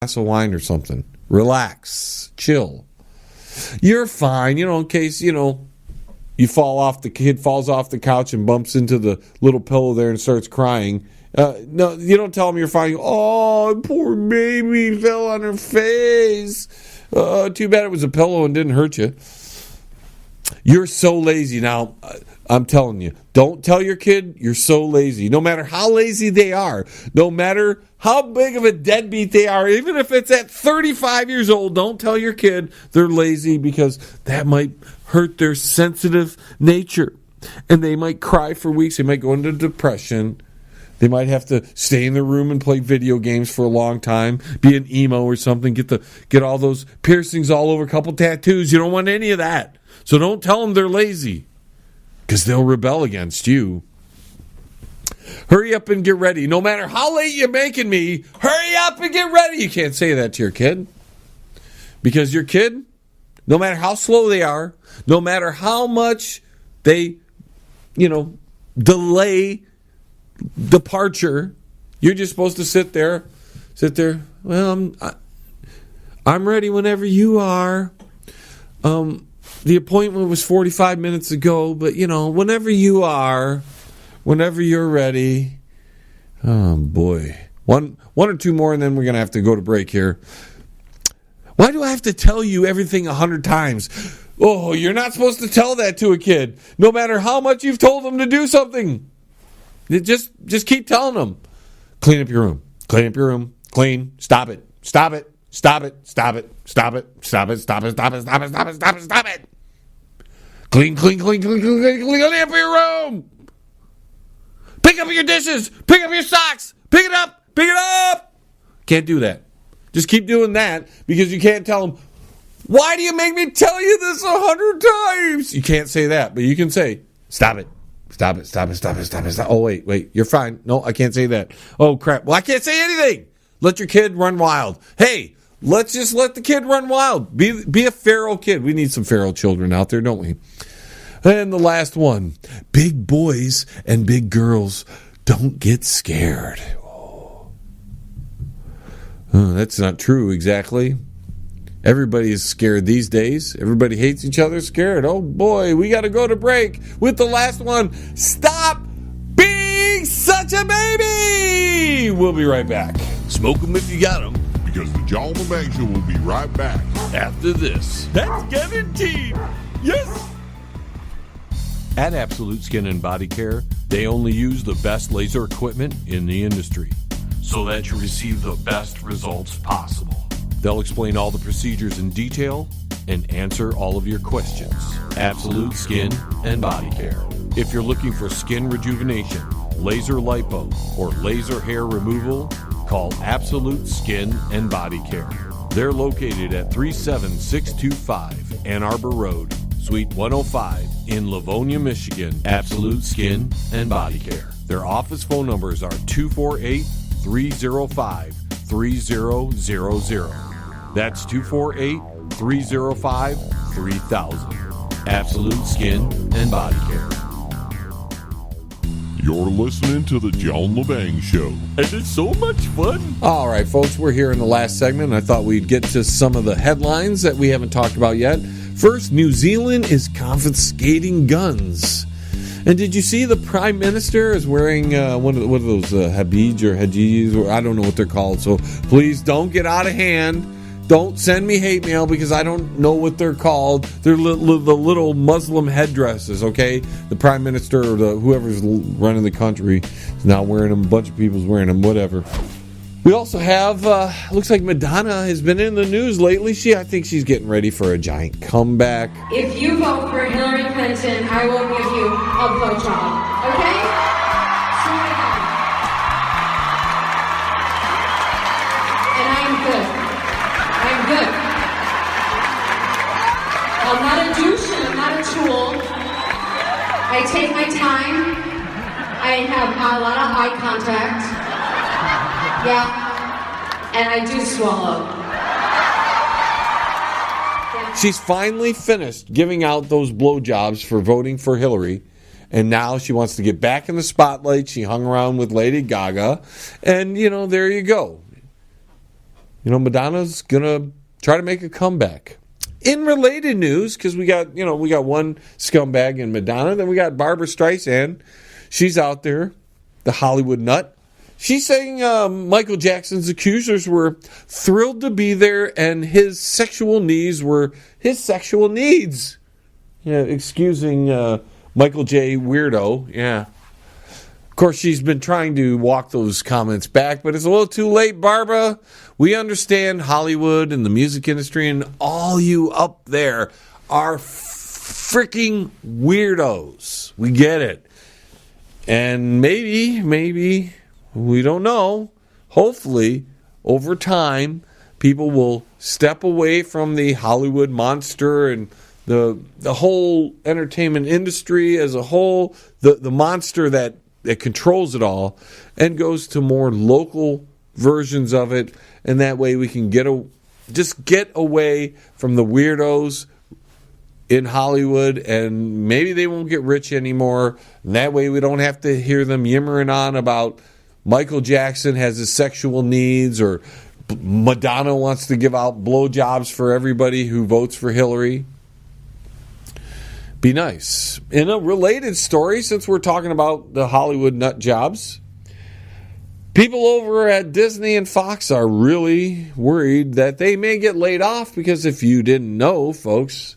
glass of wine or something. Relax. Chill. You're fine, in case, you fall off, the kid falls off the couch and bumps into the little pillow there and starts crying. No, you don't tell them you're fine. Oh, poor baby fell on her face. Too bad it was a pillow and didn't hurt you. You're so lazy. Now, I'm telling you, don't tell your kid you're so lazy. No matter how lazy they are, no matter how big of a deadbeat they are, even if it's at 35 years old, don't tell your kid they're lazy, because that might hurt their sensitive nature. And they might cry for weeks. They might go into depression. They might have to stay in their room and play video games for a long time, be an emo or something, get all those piercings all over, a couple tattoos. You don't want any of that. So don't tell them they're lazy, because they'll rebel against you. Hurry up and get ready. No matter how late you're making me, hurry up and get ready. You can't say that to your kid, because your kid, no matter how slow they are, no matter how much they, delay departure, you're just supposed to sit there. Well, I'm ready whenever you are. The appointment was 45 minutes ago, but whenever you are, whenever you're ready. Oh boy, one or two more, and then we're gonna have to go to break here. Why do I have to tell you everything 100 times? Oh, you're not supposed to tell that to a kid, no matter how much you've told them to do something. Just keep telling them. Clean up your room. Clean up your room. Clean. Stop it. Stop it. Stop it. Stop it. Stop it. Stop it. Stop it. Stop it. Stop it. Stop it. Stop it. Stop it. Clean up your room. Pick up your dishes. Pick up your socks. Pick it up. Pick it up. Can't do that. Just keep doing that, because you can't tell them, why do you make me tell you this 100 times? You can't say that, but you can say, stop it. Stop it, stop it, stop it, stop it, stop it. Oh, wait, you're fine. No, I can't say that. Oh, crap. Well, I can't say anything. Let your kid run wild. Hey, let's just let the kid run wild. Be a feral kid. We need some feral children out there, don't we? And the last one. Big boys and big girls don't get scared. Oh, that's not true exactly. Everybody is scared these days. Everybody hates each other, scared. Oh boy, we got to go to break with the last one. Stop being such a baby! We'll be right back. Smoke them if you got them. Because the John Lebang Show will be right back after this. That's guaranteed. Yes! At Absolute Skin and Body Care, they only use the best laser equipment in the industry, so that you receive the best results possible. They'll explain all the procedures in detail and answer all of your questions. Absolute Skin and Body Care. If you're looking for skin rejuvenation, laser lipo, or laser hair removal, call Absolute Skin and Body Care. They're located at 37625 Ann Arbor Road, Suite 105 in Livonia, Michigan. Absolute Skin and Body Care. Their office phone numbers are 248-305-3000. That's 248-305-3000. Absolute Skin and Body Care. You're listening to the John Lebang Show. And it's so much fun. All right, folks, we're here in the last segment. I thought we'd get to some of the headlines that we haven't talked about yet. First, New Zealand is confiscating guns. And did you see the Prime Minister is wearing one of those Habij or Hajis, or I don't know what they're called. So please don't get out of hand. Don't send me hate mail, because I don't know what they're called. They're the little Muslim headdresses, okay? The Prime Minister or whoever's running the country is now wearing them. A bunch of people's wearing them, whatever. We also have, looks like Madonna has been in the news lately. I think she's getting ready for a giant comeback. If you vote for Hillary Clinton, I will give you a blowjob, okay? Swear to God. And I am good. I'm good. I'm not a douche and I'm not a tool. I take my time. I have a lot of eye contact. Yeah. And I do swallow. Yeah. She's finally finished giving out those blowjobs for voting for Hillary. And now she wants to get back in the spotlight. She hung around with Lady Gaga. And, there you go. Madonna's going to try to make a comeback. In related news, because we got one scumbag in Madonna, then we got Barbara Streisand. She's out there, the Hollywood nut. She's saying Michael Jackson's accusers were thrilled to be there and his sexual needs were his sexual needs. Yeah, excusing Michael J. Weirdo. Yeah. Of course, she's been trying to walk those comments back, but it's a little too late, Barbara. We understand Hollywood and the music industry, and all you up there are freaking weirdos. We get it. And maybe, we don't know. Hopefully, over time, people will step away from the Hollywood monster and the whole entertainment industry as a whole, the monster that controls it all, and goes to more local versions of it, and that way we can get away from the weirdos in Hollywood, and maybe they won't get rich anymore, and that way we don't have to hear them yimmering on about Michael Jackson has his sexual needs, or Madonna wants to give out blowjobs for everybody who votes for Hillary. Be nice. In a related story, since we're talking about the Hollywood nut jobs, people over at Disney and Fox are really worried that they may get laid off because if you didn't know, folks,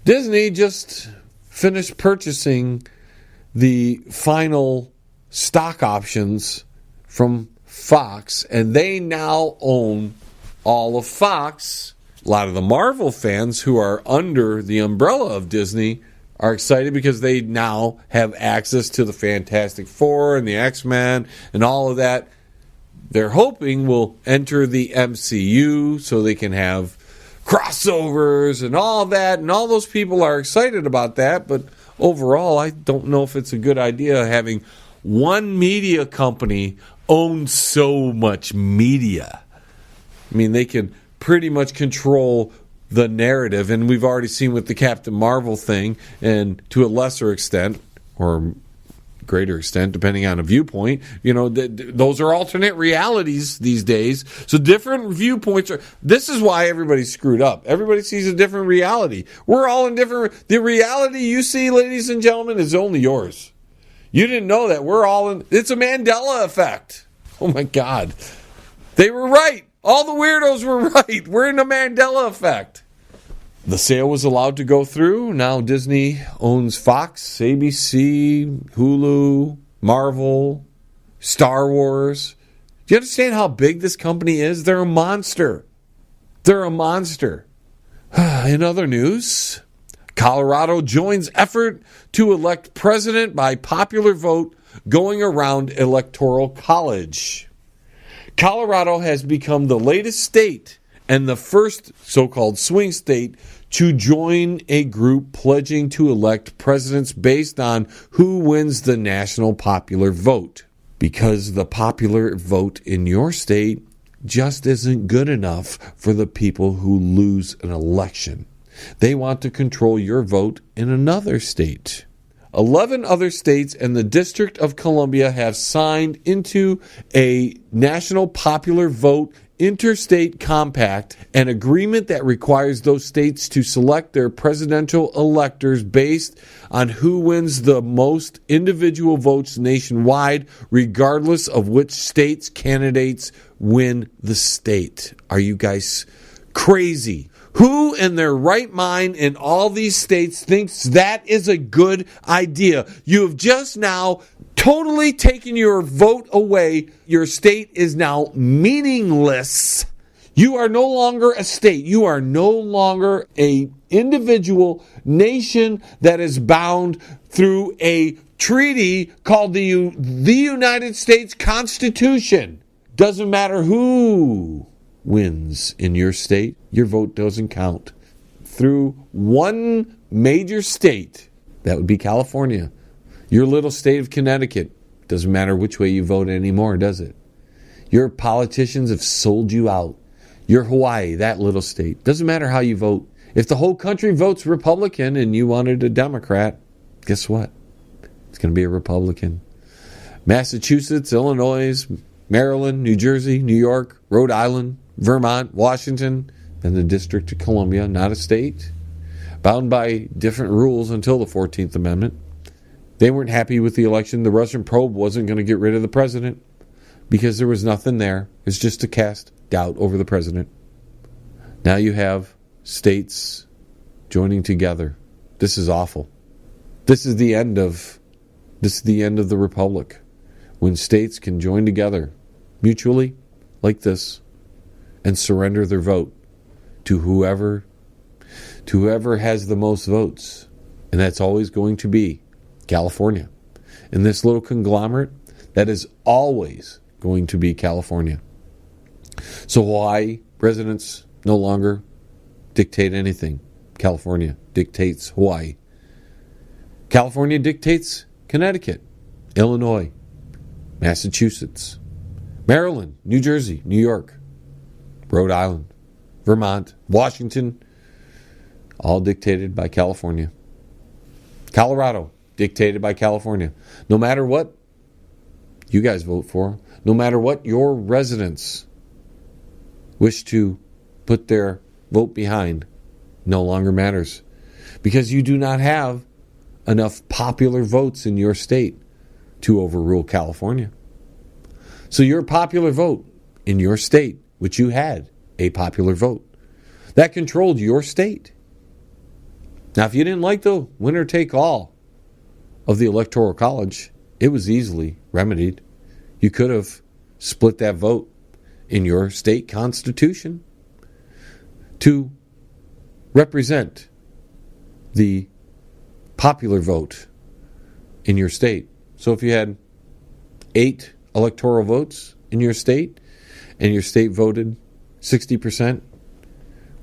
Disney just finished purchasing the final stock options from Fox, and they now own all of Fox. A lot of the Marvel fans who are under the umbrella of Disney are excited because they now have access to the Fantastic Four and the X-Men and all of that. They're hoping will enter the MCU so they can have crossovers and all that. And all those people are excited about that. But overall, I don't know if it's a good idea having one media company own so much media. I mean, they can pretty much control the narrative, and we've already seen with the Captain Marvel thing, and to a lesser extent or greater extent depending on a viewpoint, those are alternate realities these days, so different viewpoints this is why everybody's screwed up. Everybody sees a different reality. We're all in different. The reality you see, ladies and gentlemen, is only yours. You didn't know that. We're all in. It's a Mandela effect. Oh my God, they were right. All the weirdos were right. We're in the Mandela effect. The sale was allowed to go through. Now Disney owns Fox, ABC, Hulu, Marvel, Star Wars. Do you understand how big this company is? They're a monster. They're a monster. In other news, Colorado joins effort to elect president by popular vote going around Electoral College. Colorado has become the latest state and the first so-called swing state to join a group pledging to elect presidents based on who wins the national popular vote. Because the popular vote in your state just isn't good enough for the people who lose an election. They want to control your vote in another state. 11 other states and the District of Columbia have signed into a national popular vote interstate compact, an agreement that requires those states to select their presidential electors based on who wins the most individual votes nationwide, regardless of which state's candidates win the state. Are you guys crazy? Who in their right mind in all these states thinks that is a good idea? You have just now totally taken your vote away. Your state is now meaningless. You are no longer a state. You are no longer an individual nation that is bound through a treaty called the United States Constitution. Doesn't matter who wins in your state, your vote doesn't count. Through one major state, that would be California. Your little state of Connecticut, doesn't matter which way you vote anymore, does it? Your politicians have sold you out. Your Hawaii, that little state, doesn't matter how you vote. If the whole country votes Republican and you wanted a Democrat, guess what? It's going to be a Republican. Massachusetts, Illinois, Maryland, New Jersey, New York, Rhode Island, Vermont, Washington, and the District of Columbia, not a state, bound by different rules until the 14th Amendment. They weren't happy with the election. The Russian probe wasn't going to get rid of the president because there was nothing there. It's just to cast doubt over the president. Now you have states joining together. This is awful. This is the end of the republic, when states can join together mutually like this and surrender their vote to whoever has the most votes. And that's always going to be California. In this little conglomerate, that is always going to be California. So Hawaii residents no longer dictate anything. California dictates Hawaii. California dictates Connecticut, Illinois, Massachusetts, Maryland, New Jersey, New York, Rhode Island, Vermont, Washington, all dictated by California. Colorado, dictated by California. No matter what you guys vote for, no matter what your residents wish to put their vote behind, no longer matters. Because you do not have enough popular votes in your state to overrule California. So your popular vote in your state, which you had a popular vote, that controlled your state. Now, if you didn't like the winner-take-all of the Electoral College, it was easily remedied. You could have split that vote in your state constitution to represent the popular vote in your state. So if you had 8 electoral votes in your state, and your state voted 60%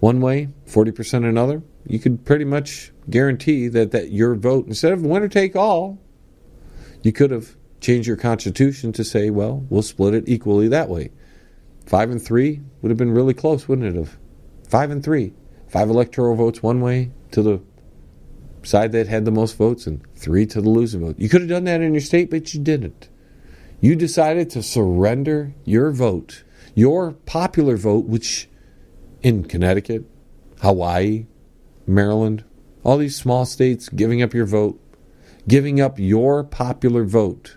one way, 40% another, you could pretty much guarantee that your vote, instead of winner take all, you could have changed your constitution to say, well, we'll split it equally that way. 5 and 3 would have been really close, wouldn't it have? 5 and 3. 5 electoral votes one way to the side that had the most votes, and 3 to the losing vote. You could have done that in your state, but you didn't. You decided to surrender your vote, your popular vote, which in Connecticut, Hawaii, Maryland, all these small states, giving up your vote, giving up your popular vote,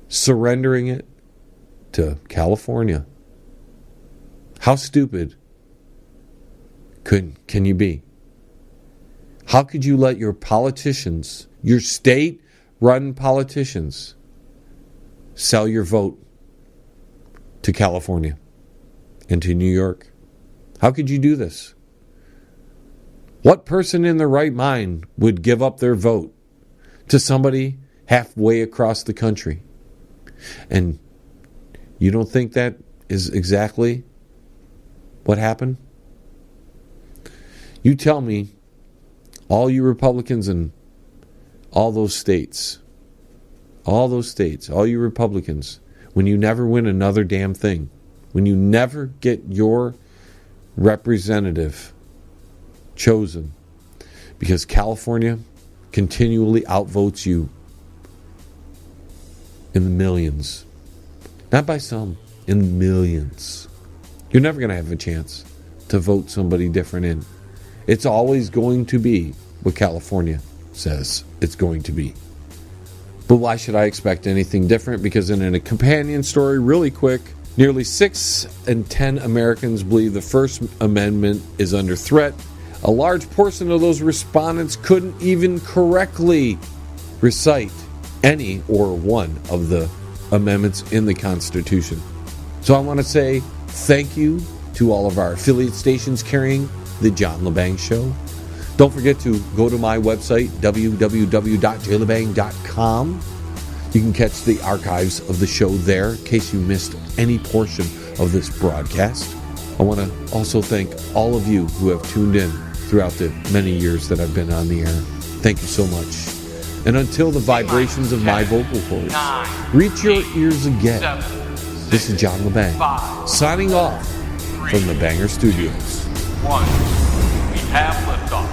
surrendering it to California. How stupid can you be? How could you let your politicians, your state-run politicians, sell your vote to California and to New York? How could you do this? What person in their right mind would give up their vote to somebody halfway across the country? And you don't think that is exactly what happened? You tell me, all you Republicans in all those states, all you Republicans, when you never win another damn thing, when you never get your representative chosen because California continually outvotes you in the millions, not by some, in millions, you're never going to have a chance to vote somebody different in. It's always going to be what California says it's going to be. But why should I expect anything different? Because in a companion story, really quick, nearly 6 in 10 Americans believe the First Amendment is under threat. A large portion of those respondents couldn't even correctly recite any or one of the amendments in the Constitution. So I want to say thank you to all of our affiliate stations carrying the John Lebang Show. Don't forget to go to my website, www.jlebang.com. You can catch the archives of the show there in case you missed any portion of this broadcast. I want to also thank all of you who have tuned in throughout the many years that I've been on the air. Thank you so much. And until the vibrations of my vocal cords reach your ears again, this is John Lebang, signing off from the Banger Studios. 1. We have liftoff.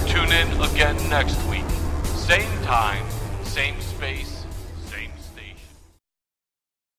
Tune in again next week. Same time, same space,